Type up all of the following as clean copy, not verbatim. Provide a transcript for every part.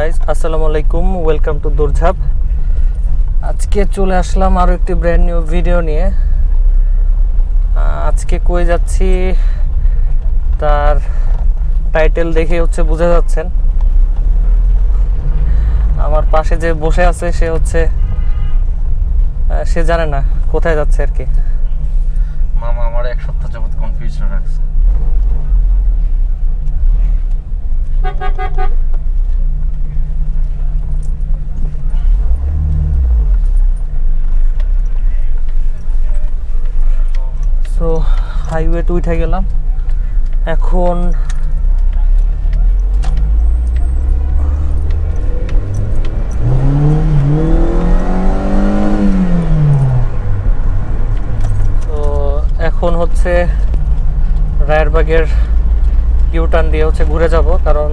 Guys, আসসালামু আলাইকুম। Welcome to দৌড়ঝাঁপ। আজকে চলে আসলাম আরও একটি ব্র্যান্ড নিউ ভিডিও নিয়ে। আজকে কই যাচ্ছি তার টাইটেল দেখে বোঝা যাচ্ছেন। আমার পাশে যে বসে আছে সে জানে না কোথায় যাচ্ছে আর কি। মামা আমার এক সপ্তাহ যাবত কনফিউশন রাখছে। সো হাইওয়েতে উঠে গেলাম। এখন হচ্ছে রায়েরবাগের ইউটার্ন দিয়ে ঘুরে যাব, কারণ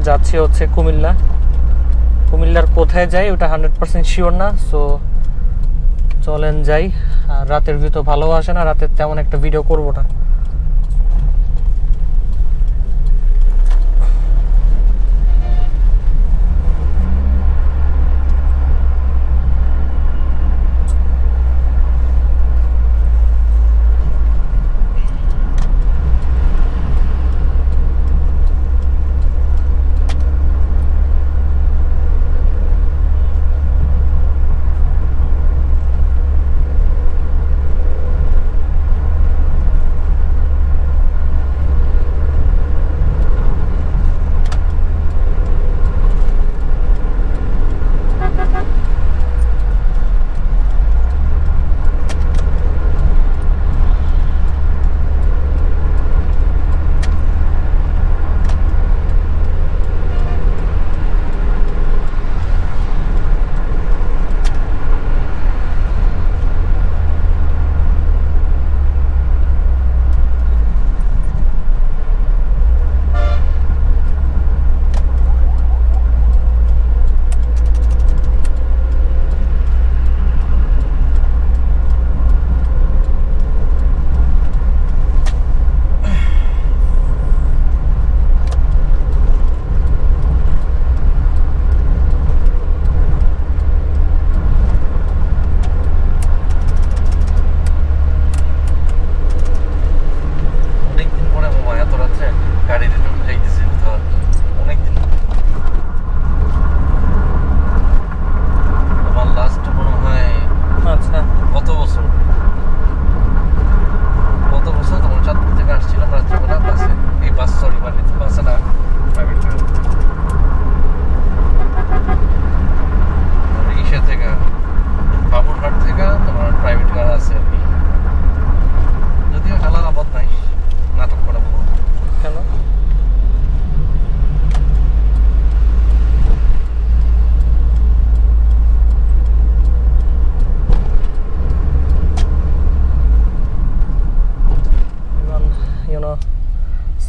যাচ্ছি কুমিল্লার কোথায় যাই ওটা 100% শিওর না। সো চলেন যাই। আর রাতের ভিউ তো ভালো আসে না, রাতের তেমন একটা ভিডিও করব না।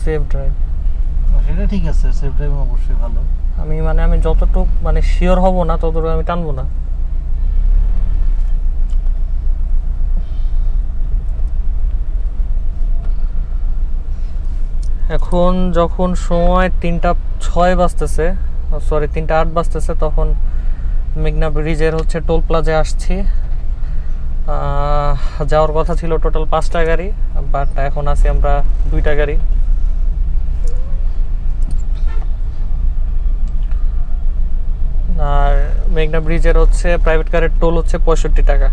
সেফ ড্রাইভ, সেটা ঠিক আছে। সেফ ড্রাইভ অবশ্যই ভালো। আমি যতটুক শিওর হব না ততটুকু আমি টানবো না। এখন যখন সময় 3:06 বাজতেছে, 3:08 বাজতেছে, তখন মেঘনা ব্রিজের টোল প্লাজায় আসছি। যাওয়ার কথা ছিল টোটাল 5টা গাড়ি, বাট এখন আছি আমরা 2টা গাড়ি। আর মেঘনা ব্রিজের প্রাইভেট কারের টোল 65 টাকা।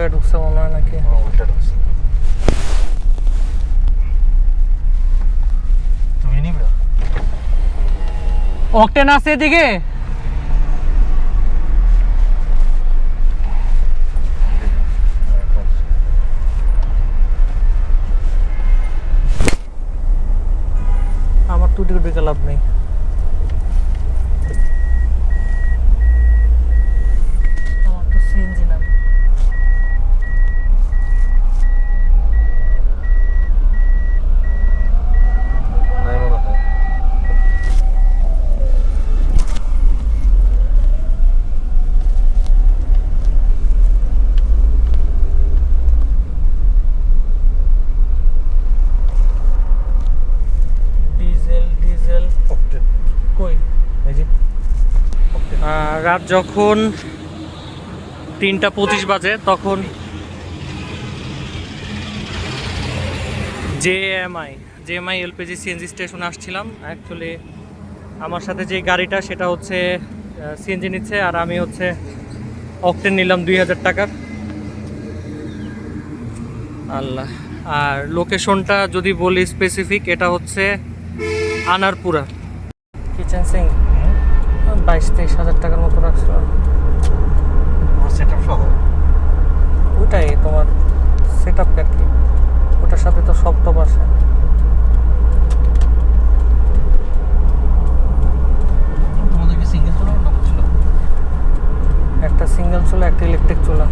উল্টায় ঢুকছে মনে হয় নাকি। উল্টা ঢুকছে। তুমি নিবে? অকটেন আছে এদিকে? আমার তো দিকে ঢুকে লাভ নেই। আমার তো সিএনজি না। নাই মনে হয়। ডিজেল ডিজেল অকটেন কই? এই যে অকটেন। রাত যখন 3:25 বাজে তখন জেএমআই এলপিজি সিএনজি স্টেশনে আসছিলাম। অ্যাকচুয়ালি আমার সাথে যে গাড়িটা সেটা হচ্ছে সিএনজি নিচ্ছে, আর আমি হচ্ছে অকটেন নিলাম 2000 টাকার। আল্লাহ। আর লোকেশনটা যদি বলি স্পেসিফিক, এটা হচ্ছে আনারপুরা। কিচেন সিং 22-23 হাজার টাকার মতো রাখছিল। সেটআপ সহ ওটাই তোমার সেট আপ আর কি, ওটার সাথে তো সব টপ আসে। তোমাদের কি সিঙ্গেল চুলা না ডাবল চুলা? একটা সিঙ্গেল চুলা, একটা ইলেকট্রিক চুলা।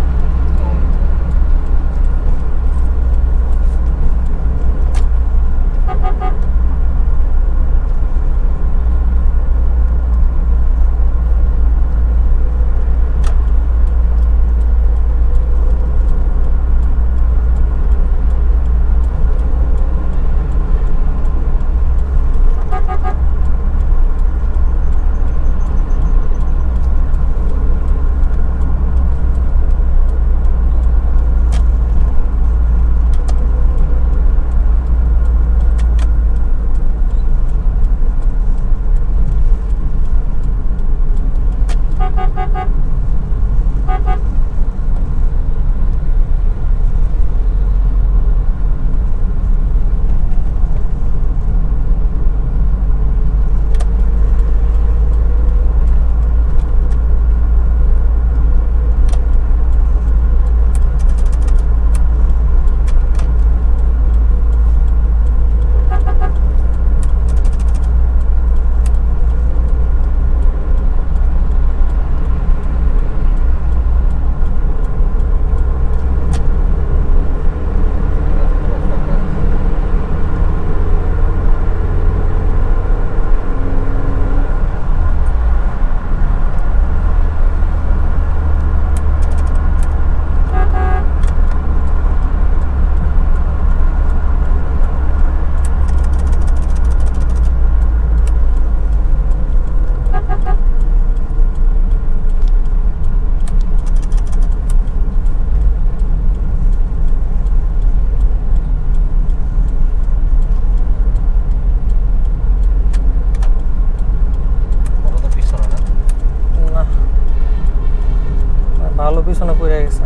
ভালো পিছনে পড়ে গেছে,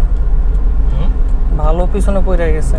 ভালো পিছনে পড়ে গেছে।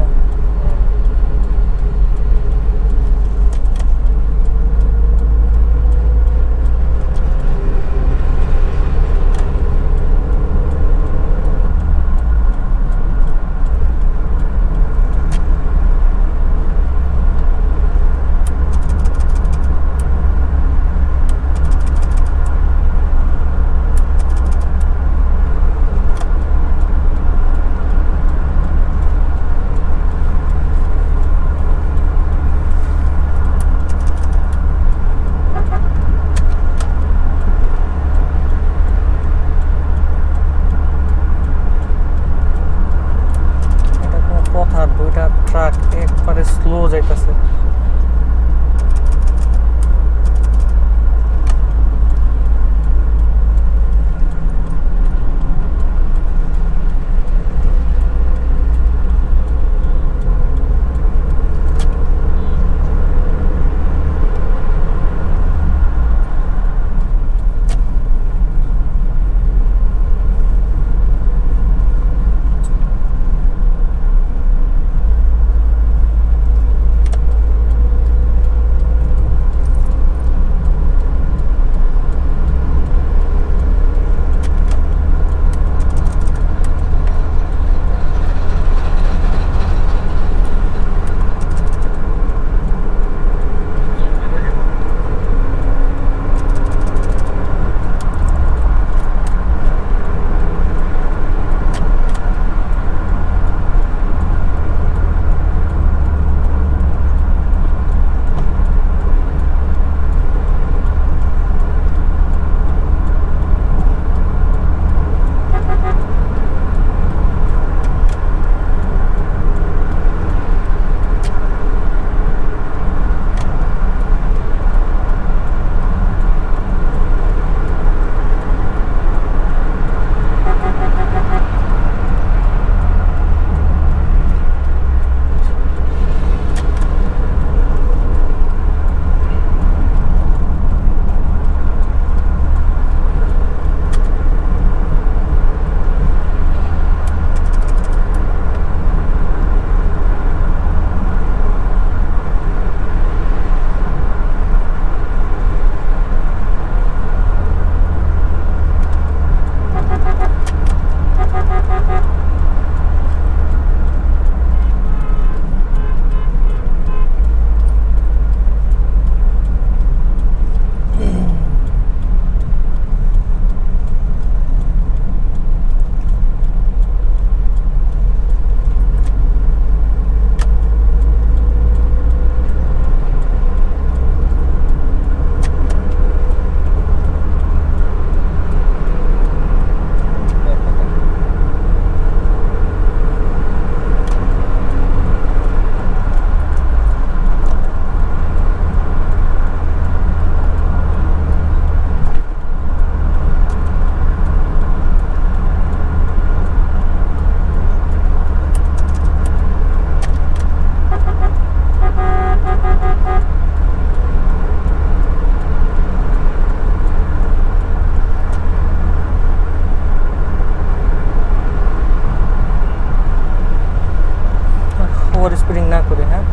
স্পিডিং না করে, হ্যাঁ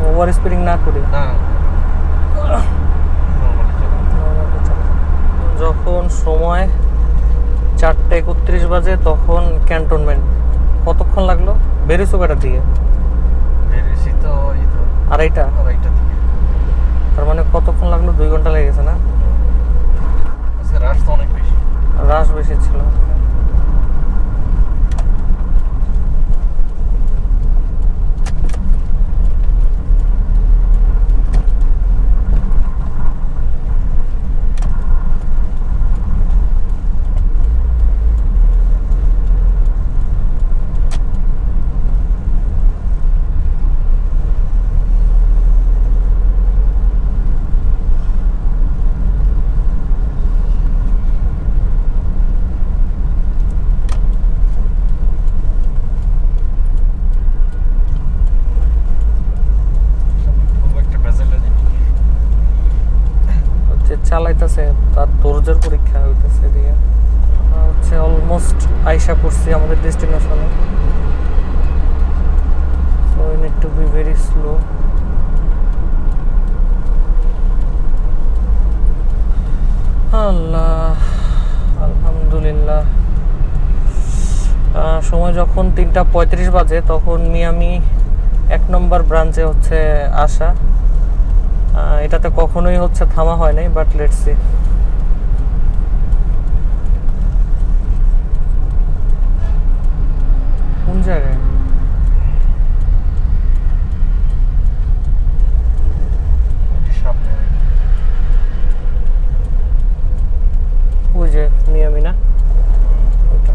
ওভার স্পিডিং না করে না নর্মালি চালাও। যখন সময় 4:31 বাজে তখন ক্যান্টনমেন্ট, কতক্ষণ লাগলো? বেরিয়েছো কটার দিকে? বেরিয়েছি তো এই তো আড়াইটা। আড়াইটার দিকে। তার মানে কতক্ষণ লাগলো? 2 ঘন্টা লেগে গেছে না? আজকে রাশ তো অনেক বেশি। রাশ বেশি ছিল। খুব একটা ভেজালের জিনিস। যে চালাইতেছে তার ধৈর্যের পরীক্ষা হইতেছে এদিকে। আমরা হচ্ছে অলমোস্ট আইসা পড়ছি আমাদের ডেস্টিনেশনে। So we need to be very slow. আল্লাহ, আলহামদুলিল্লাহ। সময় যখন 3:35 বাজে তখন মিয়ামি 1 নম্বর ব্রাঞ্চে হচ্ছে আসা। এটাতে কখনোই হচ্ছে থামা হয় নাই, বাট লেটস সি। কোন জায়গায়? সামনে ওই যে মিয়ামি না, ওটা।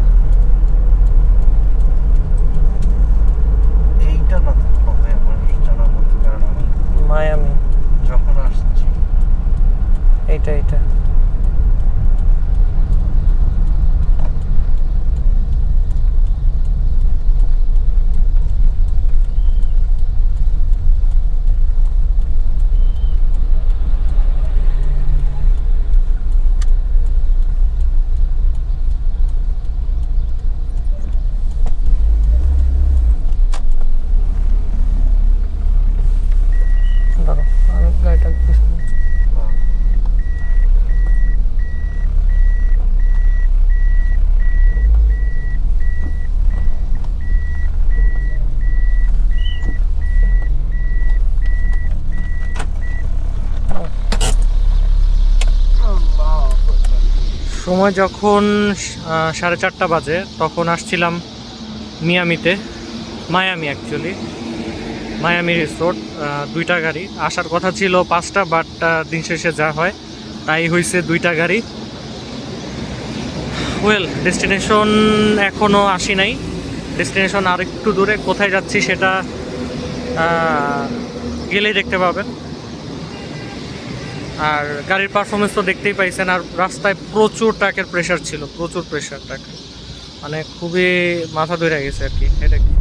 এইটা না তো হবে আমার জানার মতো, কারণ আমি মায়ামি, যখন আসছি এইটা এইটা। দাঁড়াও, আমি গাড়িটা পিছনে। সময় যখন 4:30 বাজে তখন আসছিলাম মিয়ামিতে, মায়ামি অ্যাকচুয়ালি, মায়ামি রিসোর্ট। 2টা গাড়ি, আসার কথা ছিল 5টা, বাট দিন শেষে যা হয় তাই হয়েছে 2টা গাড়ি। ওয়েল, ডেস্টিনেশন এখনও আসি নাই। ডেস্টিনেশন আর একটু দূরে, কোথায় যাচ্ছি সেটা গেলেই দেখতে পাবেন। আর গাড়ির পারফরমেন্স তো দেখতেই পাইছেন। আর রাস্তায় প্রচুর ট্রাকের প্রেশার ছিল, প্রচুর প্রেশার ট্রাক, মানে খুবই মাথা ধরে গেছে আর কি। এটা কি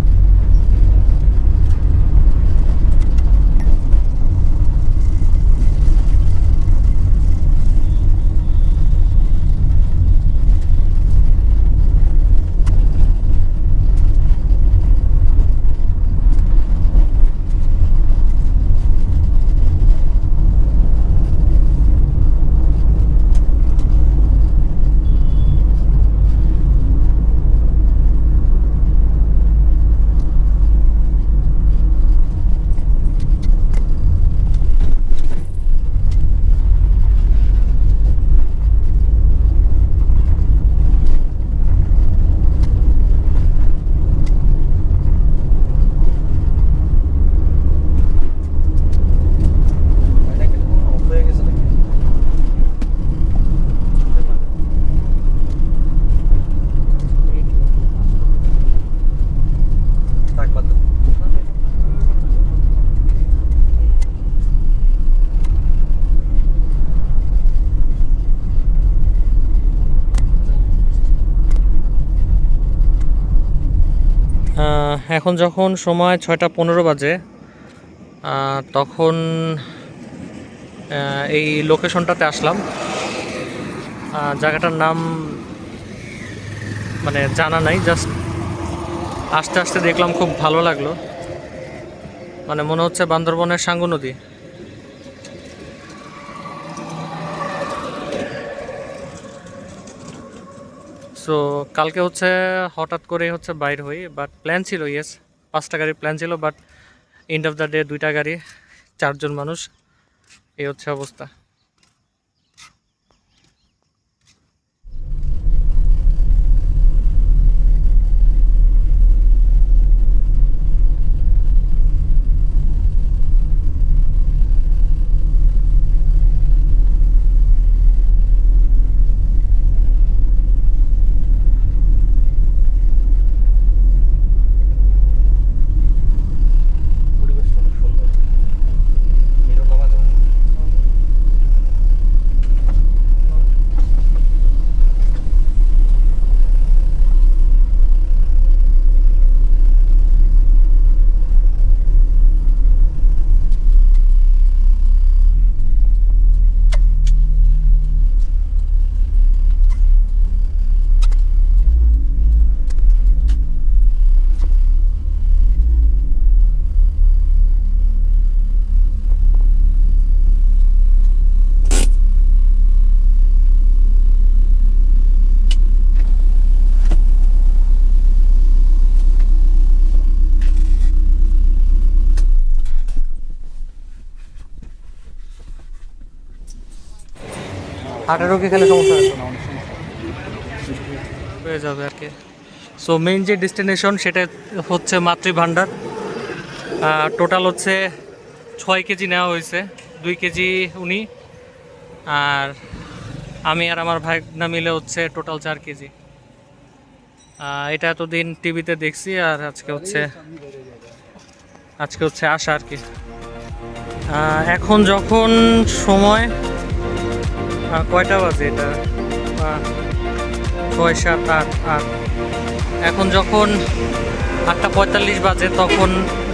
হয়ে গেছে নাকি? থাক বাদ দাও। এখন যখন সময় 6:15 বাজে, তখন এই লোকেশনটাতে আসলাম। জায়গাটার নাম মানে জানা নাই, জাস্ট আস্তে আস্তে দেখলাম, খুব ভালো লাগলো। মানে মনে হচ্ছে বান্দরবনের সাঙ্গু নদী। সো কালকে হচ্ছে হঠাৎ করে হচ্ছে বাইর হই, বাট প্ল্যান ছিল, ইয়েস 5টা গাড়ির প্ল্যান ছিল, but end of the day 2টা গাড়ি, 4জন মানুষ, এই হচ্ছে অবস্থা। পরিবেশটা অনেক সুন্দর, নিরলভাবে। হার্টের রোগী খেলে সমস্যা হয়ে যাবে আর কি। সো মেইন যে ডেস্টিনেশন সেটা হচ্ছে মাতৃভাণ্ডার। টোটাল হচ্ছে 6 কেজি নেওয়া হয়েছে, 2 কেজি উনি, আর আমি আর আমার ভাইনা মিলে হচ্ছে টোটাল 4 কেজি। এটা এতদিন টিভিতে দেখছি, আর আজকে হচ্ছে আসা আর কি। এখন যখন সময় কয়টা বাজে, এটা 6, 7, 8, এখন যখন 8:45 বাজে, তখন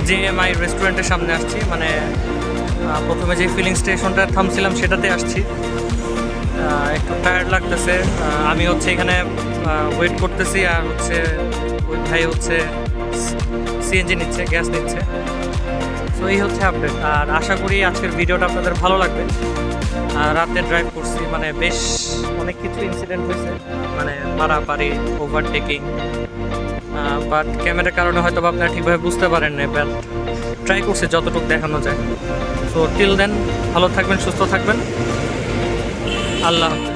জেএমআই রেস্টুরেন্টের সামনে আসছি। মানে প্রথমে যে ফিলিং স্টেশনটা থামছিলাম সেটাতে আসছি। একটু টায়ার্ড লাগতেছে, আমি হচ্ছে এখানে ওয়েট করতেছি, আর হচ্ছে ওই ভাই হচ্ছে সিএনজি নিচ্ছে, গ্যাস নিচ্ছে। সো এই হচ্ছে আপডেট, আর আশা করি আজকের ভিডিওটা আপনাদের ভালো লাগবে। রাতে ড্রাইভ করছি, মানে বেশ অনেক কিছু ইনসিডেন্ট হয়েছে, মানে মারামারি, ওভারটেকিং, বাট ক্যামেরার কারণে হয়তো আপনারা ঠিকভাবে বুঝতে পারেন না, বাট ট্রাই করছি যতটুকু দেখানো যায়। সো টিল দেন ভালো থাকবেন, সুস্থ থাকবেন, আল্লাহ হাফেজ।